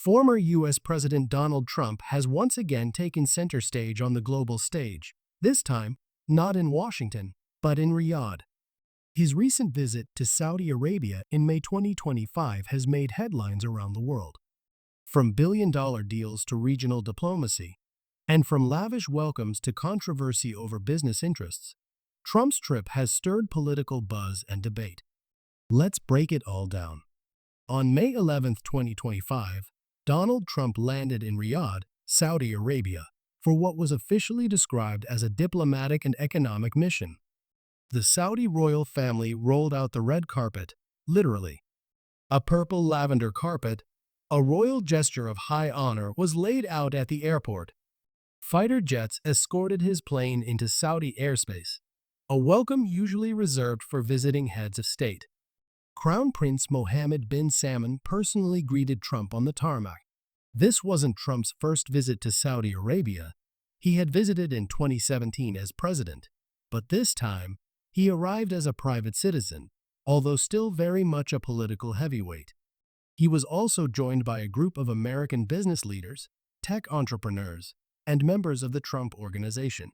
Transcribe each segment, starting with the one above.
Former U.S. President Donald Trump has once again taken center stage on the global stage, this time not in Washington, but in Riyadh. His recent visit to Saudi Arabia in May 2025 has made headlines around the world. From billion-dollar deals to regional diplomacy, and from lavish welcomes to controversy over business interests, Trump's trip has stirred political buzz and debate. Let's break it all down. On May 11, 2025, Donald Trump landed in Riyadh, Saudi Arabia, for what was officially described as a diplomatic and economic mission. The Saudi royal family rolled out the red carpet, literally. A purple lavender carpet, a royal gesture of high honor, was laid out at the airport. Fighter jets escorted his plane into Saudi airspace, a welcome usually reserved for visiting heads of state. Crown Prince Mohammed bin Salman personally greeted Trump on the tarmac. This wasn't Trump's first visit to Saudi Arabia. He had visited in 2017 as president, but this time, he arrived as a private citizen, although still very much a political heavyweight. He was also joined by a group of American business leaders, tech entrepreneurs, and members of the Trump Organization.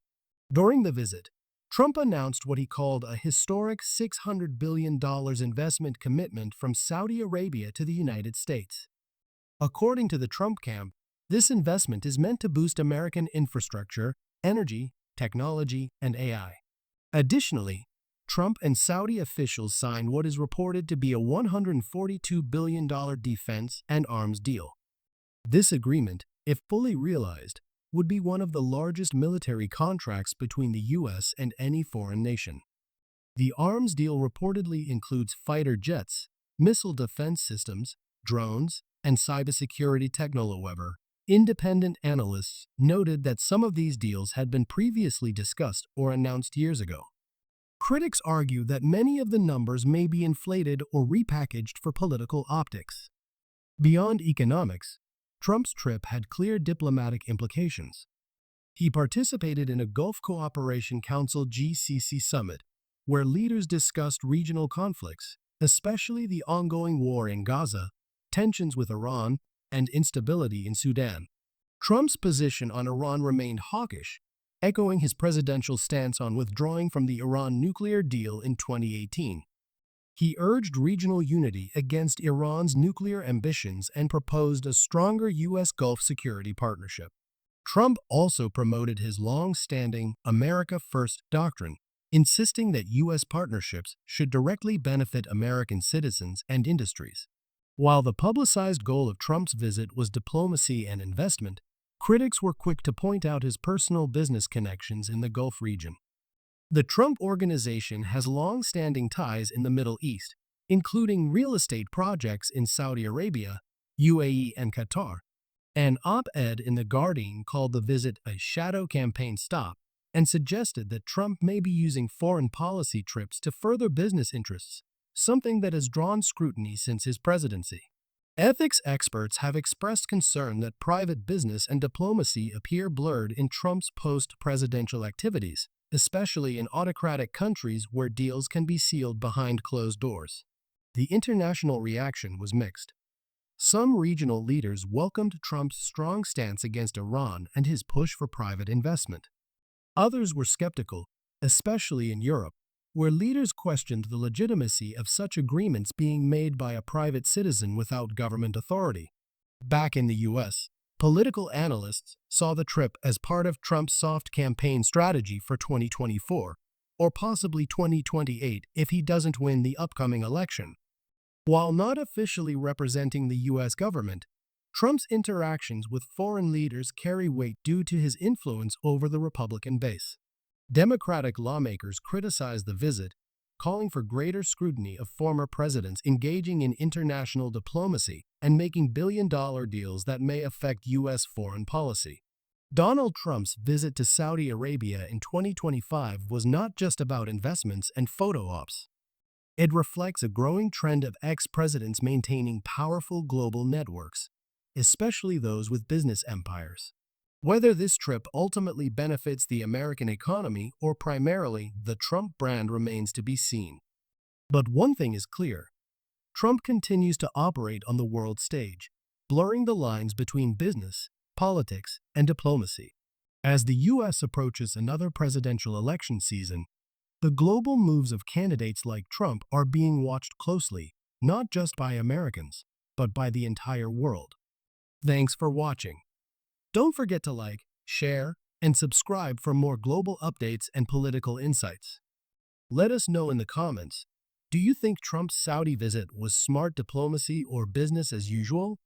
During the visit, Trump announced what he called a historic $600 billion investment commitment from Saudi Arabia to the United States. According to the Trump camp, this investment is meant to boost American infrastructure, energy, technology, and AI. Additionally, Trump and Saudi officials signed what is reported to be a $142 billion defense and arms deal. This agreement, if fully realized, would be one of the largest military contracts between the U.S. and any foreign nation. The arms deal reportedly includes fighter jets, missile defense systems, drones, and cybersecurity technology. However, independent analysts noted that some of these deals had been previously discussed or announced years ago. Critics argue that many of the numbers may be inflated or repackaged for political optics. Beyond economics, Trump's trip had clear diplomatic implications. He participated in a Gulf Cooperation Council (GCC) summit, where leaders discussed regional conflicts, especially the ongoing war in Gaza, tensions with Iran, and instability in Sudan. Trump's position on Iran remained hawkish, echoing his presidential stance on withdrawing from the Iran nuclear deal in 2018. He urged regional unity against Iran's nuclear ambitions and proposed a stronger U.S. Gulf security partnership. Trump also promoted his long-standing America First doctrine, insisting that U.S. partnerships should directly benefit American citizens and industries. While the publicized goal of Trump's visit was diplomacy and investment, critics were quick to point out his personal business connections in the Gulf region. The Trump Organization has long-standing ties in the Middle East, including real estate projects in Saudi Arabia, UAE, and Qatar. An op-ed in The Guardian called the visit a shadow campaign stop and suggested that Trump may be using foreign policy trips to further business interests, something that has drawn scrutiny since his presidency. Ethics experts have expressed concern that private business and diplomacy appear blurred in Trump's post-presidential activities, especially in autocratic countries where deals can be sealed behind closed doors. The international reaction was mixed. Some regional leaders welcomed Trump's strong stance against Iran and his push for private investment. Others were skeptical, especially in Europe, where leaders questioned the legitimacy of such agreements being made by a private citizen without government authority. Back in the U.S., political analysts saw the trip as part of Trump's soft campaign strategy for 2024, or possibly 2028 if he doesn't win the upcoming election. While not officially representing the U.S. government, Trump's interactions with foreign leaders carry weight due to his influence over the Republican base. Democratic lawmakers criticized the visit, calling for greater scrutiny of former presidents engaging in international diplomacy and making billion-dollar deals that may affect U.S. foreign policy. Donald Trump's visit to Saudi Arabia in 2025 was not just about investments and photo ops. It reflects a growing trend of ex-presidents maintaining powerful global networks, especially those with business empires. Whether this trip ultimately benefits the American economy or primarily the Trump brand remains to be seen. But one thing is clear: Trump continues to operate on the world stage, blurring the lines between business, politics, and diplomacy. As the U.S. approaches another presidential election season, the global moves of candidates like Trump are being watched closely, not just by Americans, but by the entire world. Thanks for watching. Don't forget to like, share, and subscribe for more global updates and political insights. Let us know in the comments, do you think Trump's Saudi visit was smart diplomacy or business as usual?